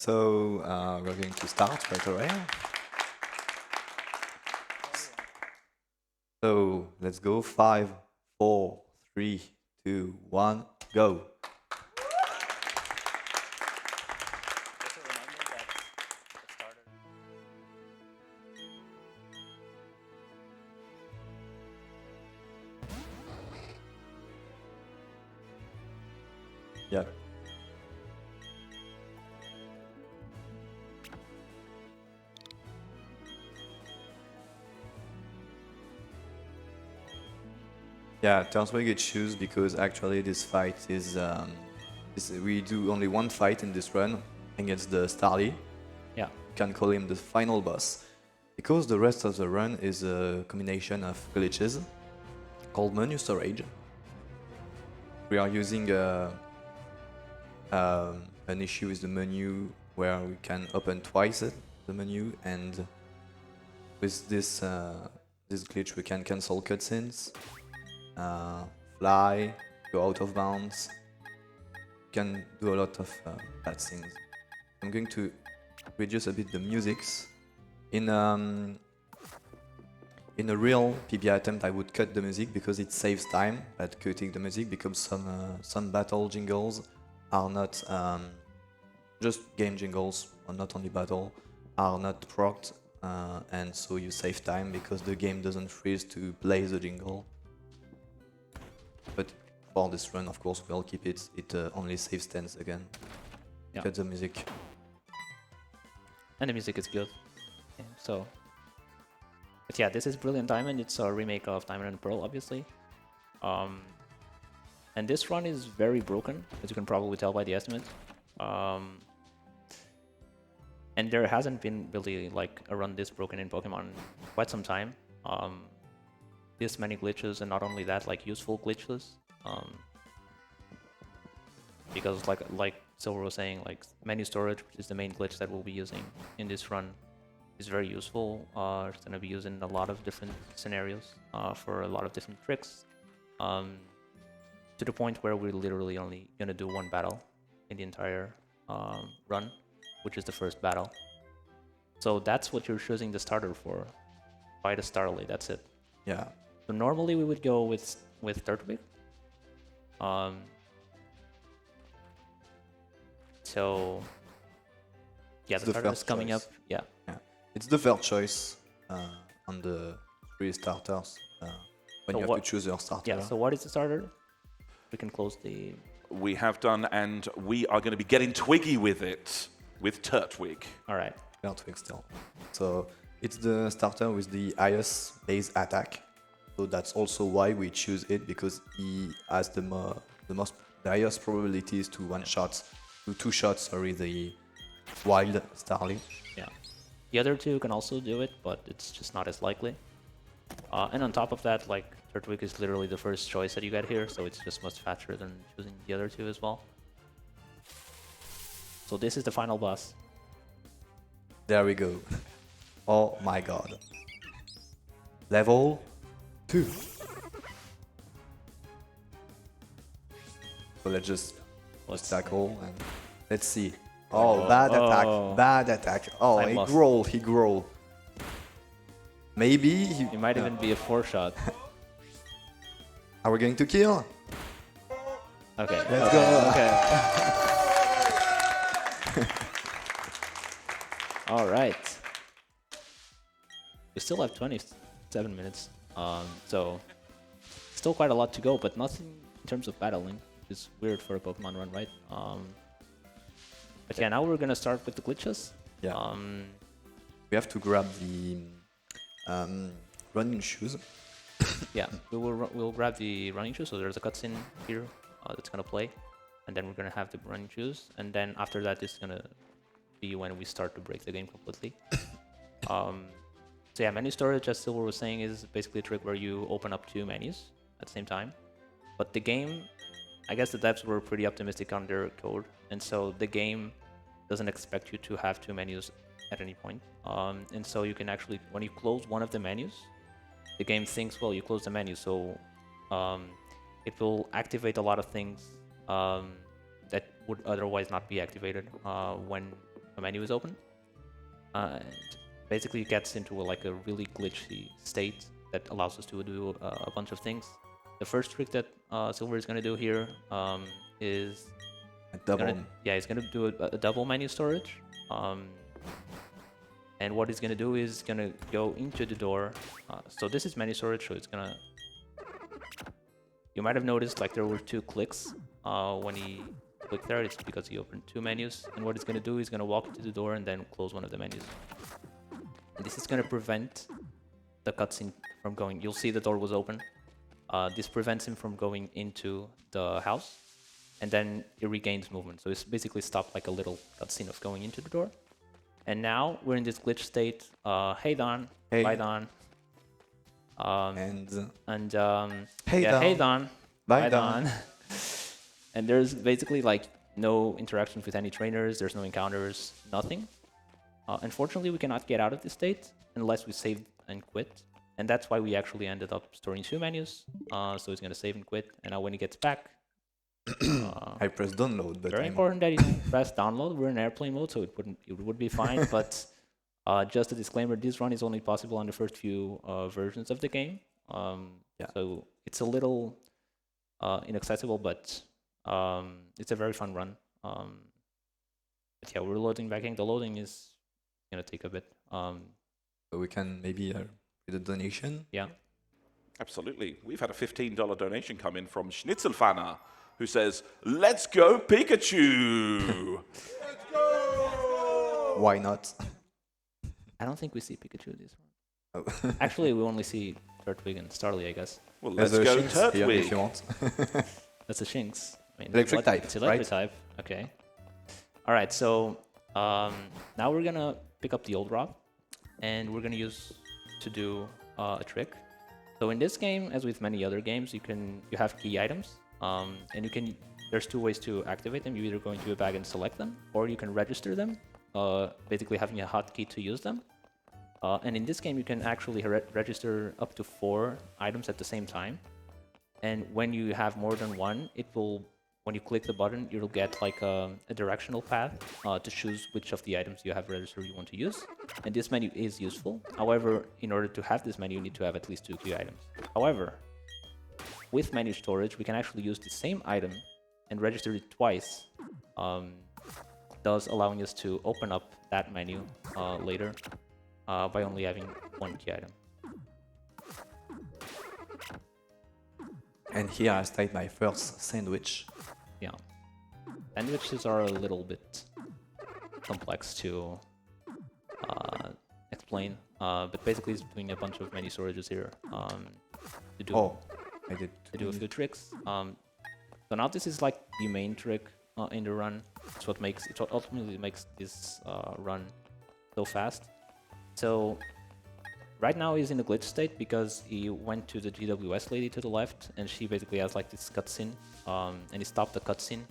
So we're going to start right away. So let's go. 5, 4, 3, 2, 1, go. Yeah. Yeah, turns we get choose because actually this fight is we do only one fight in this run against the Starly. Yeah. You can call him the final boss. Because the rest of the run is a combination of glitches called menu storage. We are using an issue with the menu where we can open twice the menu, and with this this glitch we can cancel cutscenes, fly, go out of bounds. You can do a lot of bad things. I'm going to reduce a bit the musics. In a real PB attempt, I would cut the music because it saves time at cutting the music, because some battle jingles are not just game jingles, or not only battle, are not procced, and so you save time because the game doesn't freeze to play the jingle. But for this run, of course, we'll keep it. It only saves 10s again. Yeah. Cut the music. And the music is good. Yeah, so, but yeah, this is Brilliant Diamond. It's a remake of Diamond and Pearl, obviously. And this run is very broken, as you can probably tell by the estimate. And there hasn't been really like a run this broken in Pokemon in quite some time. This many glitches, and not only that, like useful glitches. Because like Sylwer was saying, like menu storage, which is the main glitch that we'll be using in this run, is very useful. It's going to be used in a lot of different scenarios for a lot of different tricks, to the point where we're literally only going to do one battle in the entire run, which is the first battle. So that's what you're choosing the starter for. Fight a Starly, that's it. Yeah. So normally we would go with Turtwig. So yeah, It's the the starter is first coming choice. up. Yeah. Yeah, it's the first choice on the 3 starters when So you have to choose your starter. Yeah. So what is the starter? We can close the. We have done, and we are going to be getting twiggy with it, with Turtwig. All right. Turtwig still. So it's the starter with the highest base attack. So that's also why we choose it, because he has the highest probabilities to two shots. Sorry, the wild Starly. Yeah. The other two can also do it, but it's just not as likely. And on top of that, like Turtwig is literally the first choice that you get here, so it's just much faster than choosing the other two as well. So this is the final boss. There we go. Oh my god. Level 2. So let's just tackle and let's see. Oh, bad attack, bad attack. Oh, Time lost. he growl. Maybe he... It might even be a 4-shot. Are we going to kill? Okay. Let's go. Okay. All right. We still have 27 minutes. So still quite a lot to go, but nothing in terms of battling, which is weird for a Pokemon run, right? But yeah, now we're gonna start with the glitches. Yeah. We have to grab the running shoes. Yeah, we'll grab the running shoes. So there's a cutscene here that's gonna play, and then we're gonna have the running shoes, and then after that, it's gonna be when we start to break the game completely. So yeah, menu storage, as Sylwer was saying, is basically a trick where you open up 2 menus at the same time. But the game, I guess the devs were pretty optimistic on their code, and so the game doesn't expect you to have 2 menus at any point. And so you can actually, when you close one of the menus, the game thinks, well, you close the menu, so it will activate a lot of things that would otherwise not be activated when a menu is open. And basically it gets into like a really glitchy state that allows us to do a bunch of things. The first trick that sylwer is going to do here is A double. he's going to do a double menu storage. And what he's going to do is going to go into the door. So this is menu storage, so it's going to... You might have noticed like there were 2 clicks when he clicked there. It's because he opened 2 menus. And what he's going to do is going to walk into the door and then close one of the menus. And this is going to prevent the cutscene from going... You'll see the door was open. This prevents him from going into the house. And then it regains movement. So it's basically stopped like a little cutscene of going into the door. And now we're in this glitch state. Hey Don. Hey. Bye Don. And Hey Don. Hey Don. Bye, Don. And there's basically like no interactions with any trainers. There's no encounters. Nothing. Unfortunately, we cannot get out of this state unless we save and quit. And that's why we actually ended up storing 2 menus. So he's gonna save and quit. And now when he gets back, I press download, but very important that you don't press download. We're in airplane mode, so it would be fine. But just a disclaimer: this run is only possible on the first few versions of the game. So it's a little inaccessible, but it's a very fun run. But yeah, we're loading back in. The loading is gonna take a bit. So we can maybe with a donation. Yeah. Absolutely. We've had a $15 donation come in from Schnitzelfanner, who says, "Let's go Pikachu!" Why not? I don't think we see Pikachu this one. Oh. Actually, we only see Turtwig and Starly, I guess. Well, There's let's a go Shinx here if you Turtwig. want. That's a Shinx. I mean, Electric type, It's electric right? type. Okay. All right. So now we're gonna pick up the old rock, and we're gonna use to do a trick. So in this game, as with many other games, you have key items, and you can. There's 2 ways to activate them. You either go into a bag and select them, or you can register them, basically having a hotkey to use them. And in this game, you can actually register up to 4 items at the same time. And when you have more than one, it will, when you click the button, you'll get like a directional path to choose which of the items you have registered you want to use. And this menu is useful. However, in order to have this menu, you need to have at least 2 key items. However, with menu storage, we can actually use the same item and register it twice, thus allowing us to open up that menu later by only having 1 key item. And here I start my first sandwich. Yeah. Sandwiches are a little bit complex to explain, but basically it's doing a bunch of menu storages here to do, I did to do a few tricks. So now this is like the main trick in the run. It's what ultimately makes this run so fast. So right now he's in a glitch state because he went to the GWS lady to the left, and she basically has like this cutscene, and he stopped the cutscene.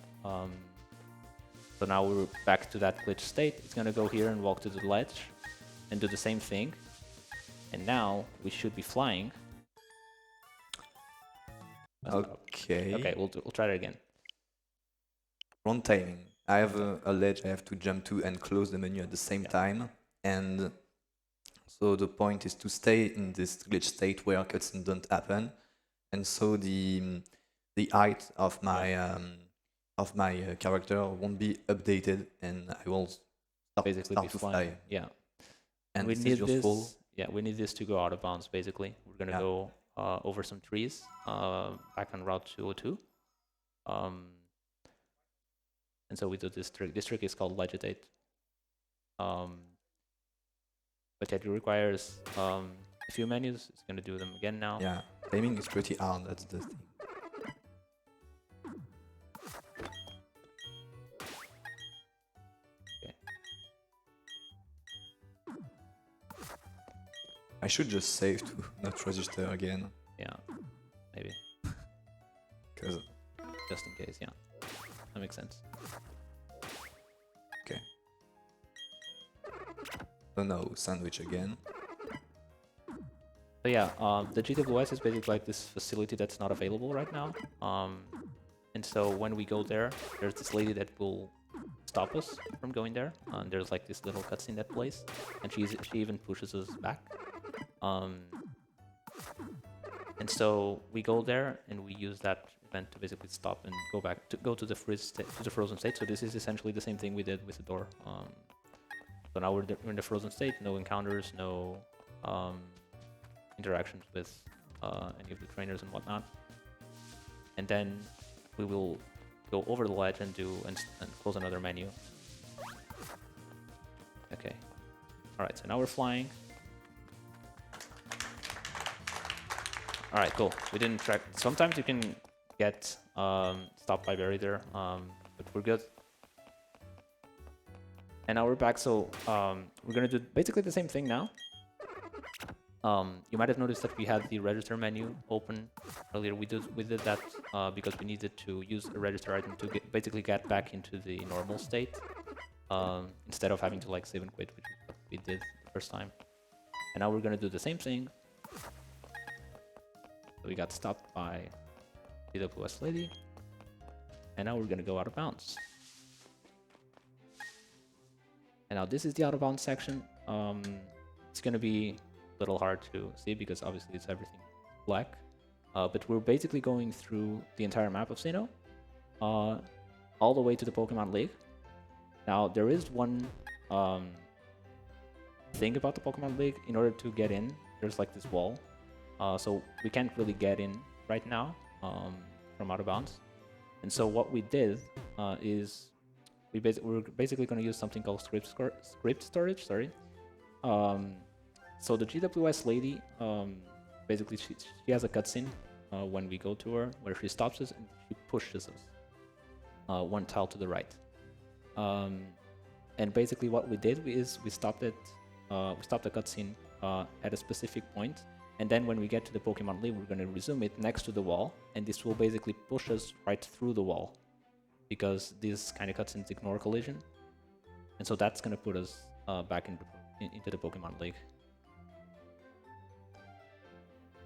So now we're back to that glitch state. It's gonna go here and walk to the ledge and do the same thing. And now we should be flying. Okay. Okay, we'll try that again. Wrong timing. I have a ledge I have to jump to and close the menu at the same time. And so the point is to stay in this glitch state where cutscenes don't happen. And so the height of my character won't be updated, and I will Basically start be to flying. fly. Yeah. And we this need is useful. this. Yeah, we need this to go out of bounds. Basically, we're gonna go over some trees back on Route 202. And so we do this trick. This trick is called legitate. But it requires a few menus. It's gonna do them again now. Yeah, timing is pretty hard. That's the thing. Okay. I should just save to not register again. Yeah, maybe. Because Just in case, yeah. That makes sense. okay. So no sandwich again. So yeah, the GWS is basically like this facility that's not available right now. And so when we go there, there's this lady that will stop us from going there. And there's like this little cutscene that plays, and she even pushes us back. And so we go there and we use that event to basically stop and go to the frozen state. So this is essentially the same thing we did with the door. So now we're in the frozen state, no encounters, no interactions with any of the trainers and whatnot. And then we will go over the ledge and close another menu. Okay. All right, so now we're flying. All right, cool. We didn't track. Sometimes you can get stopped by barrier there, but we're good. And now we're back, so we're gonna do basically the same thing now. You might have noticed that we had the register menu open earlier. We did that because we needed to use a register item to basically get back into the normal state instead of having to like save and quit, which is what we did the first time. And now we're gonna do the same thing. So we got stopped by the AWS lady, and now we're gonna go out of bounds. And now this is the out of bounds section. It's gonna be a little hard to see because obviously it's everything black. But we're basically going through the entire map of Sinnoh, all the way to the Pokemon League. Now there is one thing about the Pokemon League. In order to get in, there's like this wall. So we can't really get in right now from out of bounds. And so what we did is we're basically going to use something called script storage. Sorry. So the GWS lady, basically she has a cutscene when we go to her where she stops us and she pushes us one tile to the right. And basically what we did is we stopped the cutscene at a specific point. And then when we get to the Pokemon League, we're going to resume it next to the wall. And this will basically push us right through the wall because these kind of cutscenes ignore collision. And so that's going to put us back into the Pokemon League.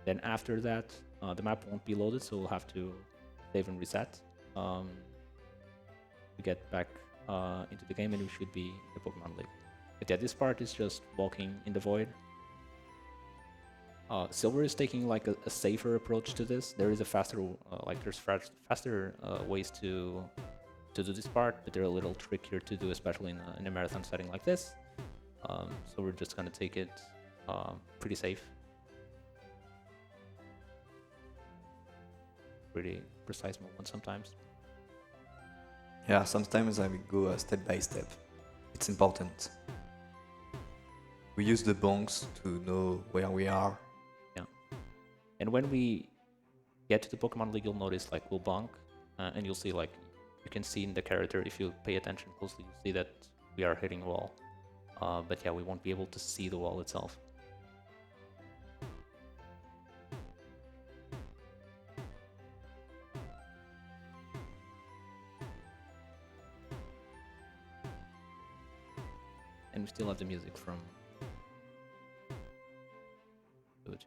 Then after that, the map won't be loaded, so we'll have to save and reset to get back into the game, and we should be in the Pokemon League. But yeah, this part is just walking in the void. Sylwer is taking like a safer approach to this. There is a faster, faster ways to do this part, but they're a little trickier to do, especially in a marathon setting like this. So we're just gonna take it pretty safe. Pretty precise movement sometimes. Yeah, sometimes I will go step by step. It's important. We use the bonks to know where we are. Yeah. And when we get to the Pokemon League, you'll notice like we'll bonk, and you'll see like you can see in the character if you pay attention closely, you'll see that we are hitting a wall. But yeah, we won't be able to see the wall itself. And we still have the music from Go To.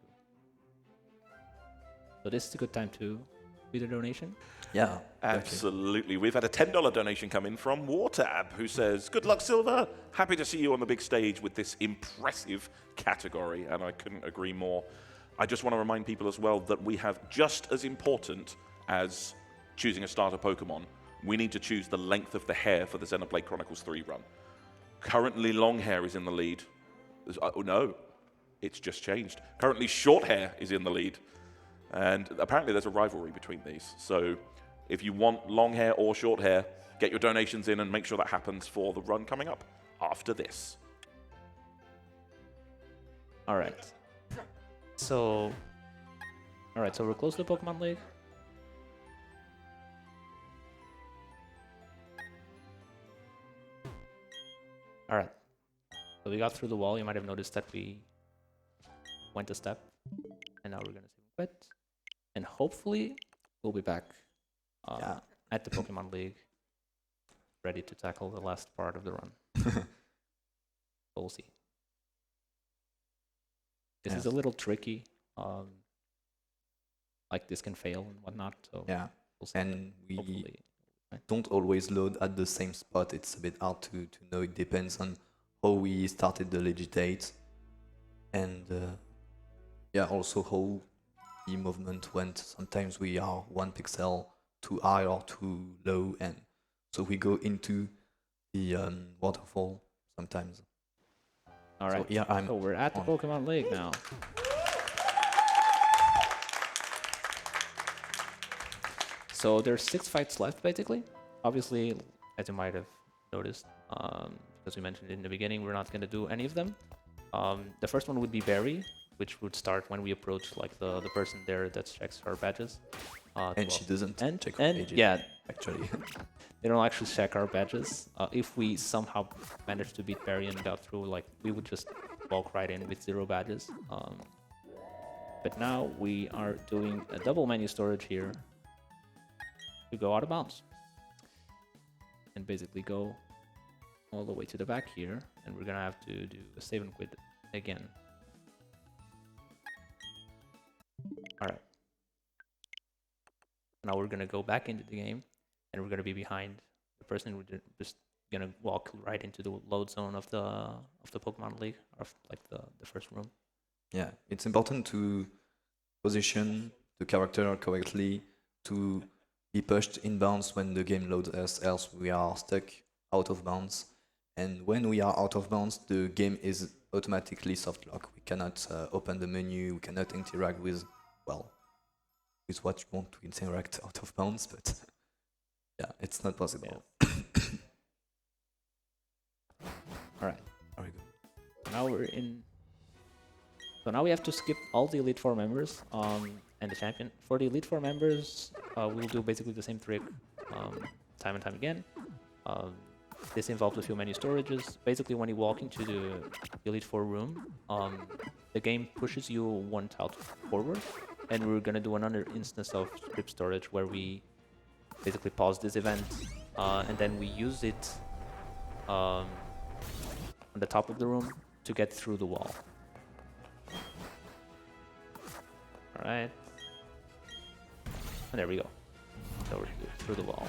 So this is a good time to do the donation. Yeah, absolutely. We've had a $10 donation come in from Wartab, who says, "Good luck, Silver. Happy to see you on the big stage with this impressive category," and I couldn't agree more. I just want to remind people as well that we have just as important as choosing a starter Pokemon, we need to choose the length of the hair for the Xenoblade Chronicles 3 run. Currently, long hair is in the lead. Oh, no, it's just changed. Currently, short hair is in the lead. And apparently, there's a rivalry between these. So if you want long hair or short hair, get your donations in and make sure that happens for the run coming up after this. All right. So we're close to the Pokemon League. All right. So we got through the wall. You might have noticed that we went a step, and now we're gonna save and quit, and hopefully we'll be back at the Pokemon League, ready to tackle the last part of the run. We'll see. This is a little tricky. Like this can fail and whatnot. So yeah, we'll see. and we Hopefully fine. don't always load at the same spot. It's a bit hard to know. It depends on how we started the legitate, and yeah, also how the movement went. Sometimes we are 1 pixel too high or too low, and so we go into the waterfall sometimes. All right. So yeah, I'm So we're at the on. Pokemon League now. So there's 6 fights left, basically. Obviously, as you might have noticed, because we mentioned it in the beginning, we're not going to do any of them. The first one would be Barry, which would start when we approach like the person there that checks our badges. And she doesn't check and pages, yeah, actually. they don't actually check our badges. If we somehow managed to beat Barry and got through, like we would just walk right in with 0 badges. But now we are doing a double menu storage here to go out of bounds. And basically go all the way to the back here, and we're gonna have to do a save and quit again. Alright. Now we're gonna go back into the game, and we're gonna be behind the person. We're just gonna walk right into the load zone of the Pokemon League, or like the first room. Yeah, it's important to position the character correctly, to be pushed in bounds when the game loads us, else we are stuck out of bounds. And when we are out of bounds, the game is automatically soft lock. We cannot open the menu, we cannot interact with, well, with what you want to interact out of bounds, but yeah, it's not possible. Alright. Very good. Now we're in. So now we have to skip all the Elite Four members and the champion. For the Elite Four members, we'll do basically the same trick time and time again. This involves a few menu storages. Basically, when you walk into the Elite Four room, the game pushes you 1 tile forward, and we're gonna do another instance of script storage where we basically pause this event, and then we use it on the top of the room to get through the wall. Alright. And there we go. So we're through the wall.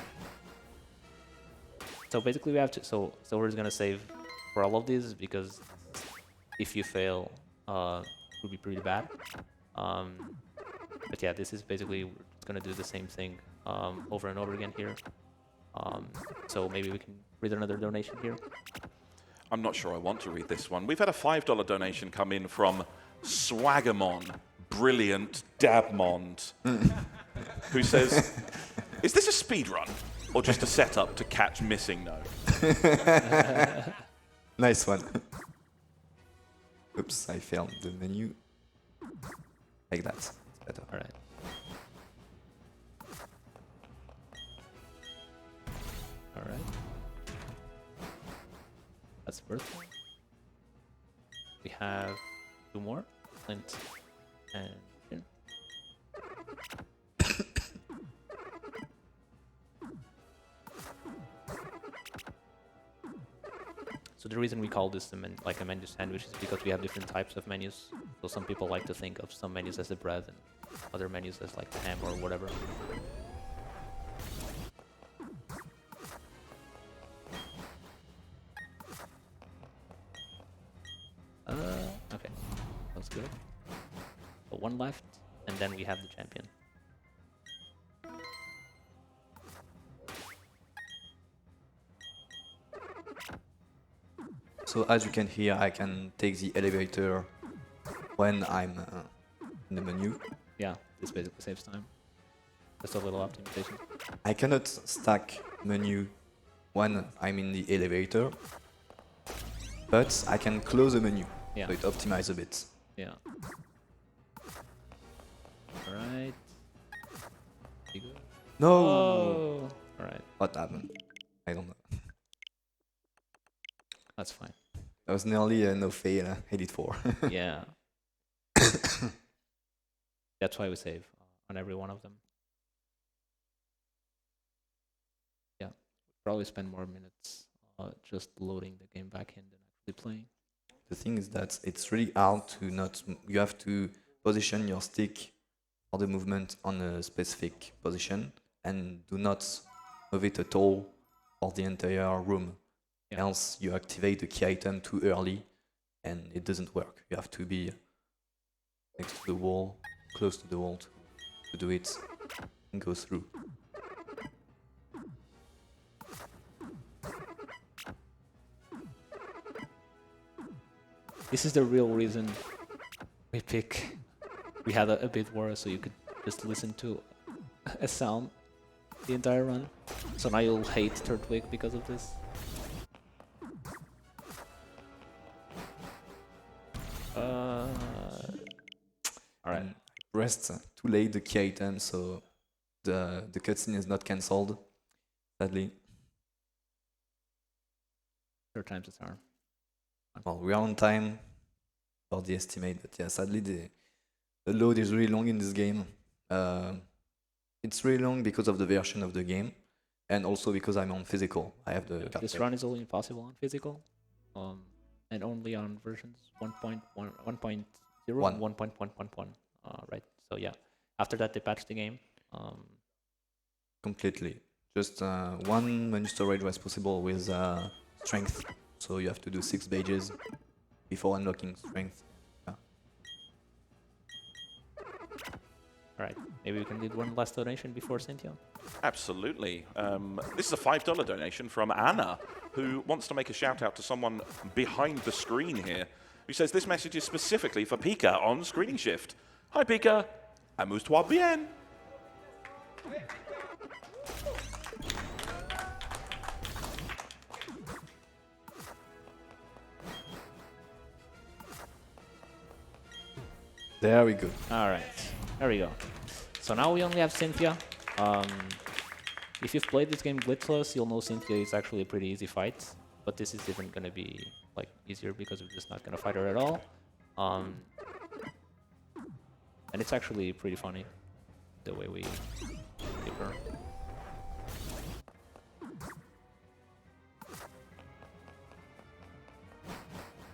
So basically we have to, so we're gonna save for all of these, because if you fail, it would be pretty bad. But yeah, this is basically, we're just gonna do the same thing over and over again here. So maybe we can read another donation here. I'm not sure I want to read this one. We've had a $5 donation come in from Swaggermon Brilliant Diamond, who says, "Is this a speed run or just a setup to catch missing no?" Nice one. Oops, I failed the menu. Like that, it's better. Alright. Alright. That's the first one. We have 2 more. Clint and Jin. So the reason we call this like a menu sandwich is because we have different types of menus. So some people like to think of some menus as the bread and other menus as like the ham or whatever. Okay, that's good. So 1 left, and then we have the champion. So as you can hear, I can take the elevator when I'm in the menu. Yeah, this basically saves time. Just a little optimization. I cannot stack menu when I'm in the elevator, but I can close the menu, Yeah. so it optimizes a bit. Yeah. Alright. You good? No! Oh! Alright, What happened? I don't know. that's fine. That was nearly a no fail, edit 4. Yeah. That's why we save on every one of them. Yeah. Probably spend more minutes just loading the game back in than actually playing. The thing is that it's really hard to not... You have to position your stick or the movement on a specific position and do not move it at all for the entire room. Yeah. Else you activate the key item too early and it doesn't work. You have to be next to the wall, close to the wall to do it and go through. This is the real reason we had a bit worse, so you could just listen to a sound the entire run. So now you'll hate third week because of this. Alright. And pressed too late the key item, so the cutscene is not cancelled, sadly. Third time's a charm. Well, we are on time for the estimate, but yeah, sadly the load is really long in this game. It's really long because of the version of the game, and also because I'm on physical. I have the card This game. run is only possible on physical, and only on versions 1.1, 1.0, One. 1.1.1. Right. So yeah, after that they patched the game. Completely. Just one menu storage was possible with strength, so you have to do 6 pages before unlocking strength. Yeah. All right. Maybe we can do one last donation before Cynthia. Absolutely. This is a $5 donation from Anna, who wants to make a shout out to someone behind the screen here, who says this message is specifically for Pika on Screening Shift. Hi Pika, amuse-toi bien. There we go. All right. There we go. So now we only have Cynthia. If you've played this game glitchless, you'll know Cynthia is actually a pretty easy fight. But this is even gonna be like easier because we're just not gonna fight her at all. And it's actually pretty funny the way we keep her.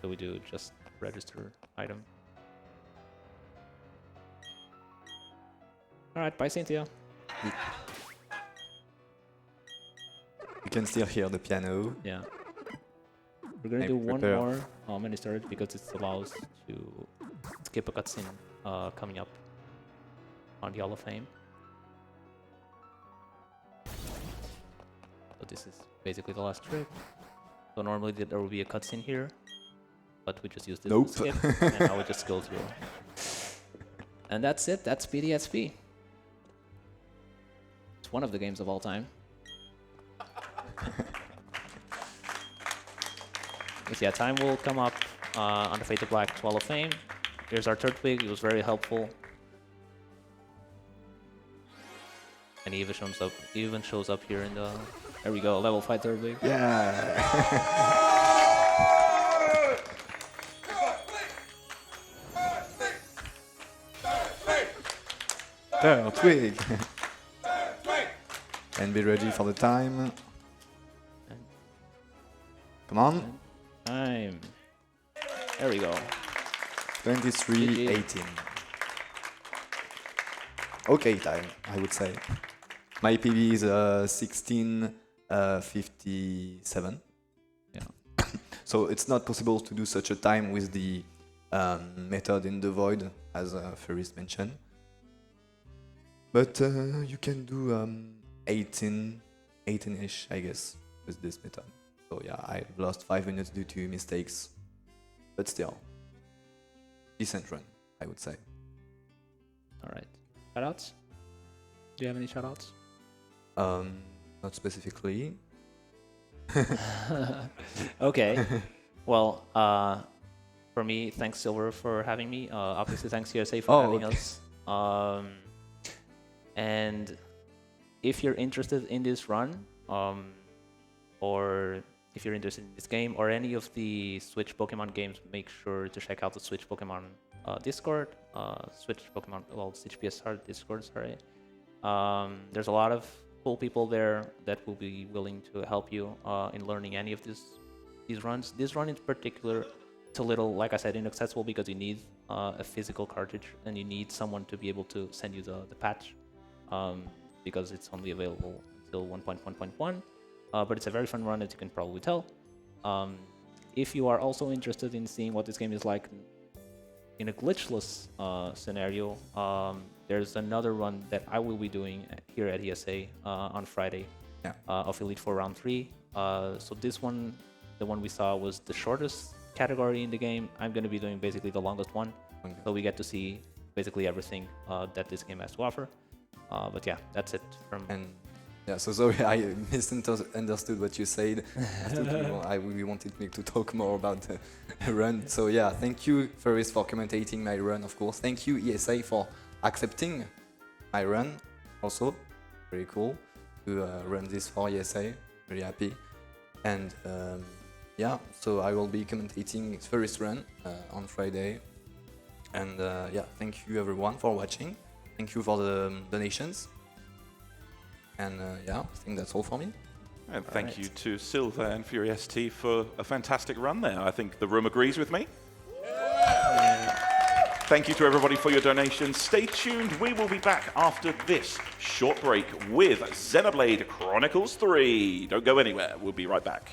So we do just register item. Alright, bye Cynthia. You can still hear the piano. Yeah. We're gonna Hey, do one prepare. more mini storage because it allows to skip a cutscene coming up on the Hall of Fame. So this is basically the last trick. So normally there will be a cutscene here, but we just use this Nope. to skip, and now we just go through. And that's it. That's PDSP. It's one of the games of all time. But yeah, time will come up on the Fate to Black Wall of Fame. Here's our third week. It was very helpful. And he even shows up. He even shows up here in the. There we go. Level 5 third week. Yeah. Third week. And be ready for the time. Come on. Time. There we go. 23:18. Okay time, I would say. My PB is 16:57. Yeah. So it's not possible to do such a time with the method in the void, as Ferris mentioned. But you can do 18-ish, I guess, with this method. So yeah, I've lost 5 minutes due to mistakes. But still, decent run, I would say. Alright. Shoutouts? Do you have any shoutouts? Not specifically. Okay. Well, for me, thanks Sylwer for having me. Obviously, thanks USA for having us. And if you're interested in this run, or if you're interested in this game or any of the Switch Pokemon games, make sure to check out the Switch Pokemon Discord, Switch Pokemon, well, Switch PSR Discord, sorry. There's a lot of cool people there that will be willing to help you in learning any of these runs. This run in particular, it's a little, like I said, inaccessible because you need a physical cartridge and you need someone to be able to send you the patch because it's only available still 1.1.1, but it's a very fun run, as you can probably tell. If you are also interested in seeing what this game is like in a glitchless scenario, there's another run that I will be doing here at ESA on Friday of Elite Four Round 3. So this one, the one we saw, was the shortest category in the game. I'm going to be doing basically the longest one. Okay. So we get to see basically everything that this game has to offer. But yeah, that's it from... And yeah, so sorry, I misunderstood what you said. I thought we wanted me to talk more about the run. So yeah, thank you, Ferris, for commentating my run, of course. Thank you, ESA, for accepting my run also. Very cool to run this for ESA. Really happy. And yeah, so I will be commentating Ferris run on Friday. And yeah, thank you everyone for watching. Thank you for the donations. And yeah, I think that's all for me. And thank you to Sylwer and Fury ST for a fantastic run there. I think the room agrees with me. Thank you to everybody for your donations. Stay tuned. We will be back after this short break with Xenoblade Chronicles 3. Don't go anywhere. We'll be right back.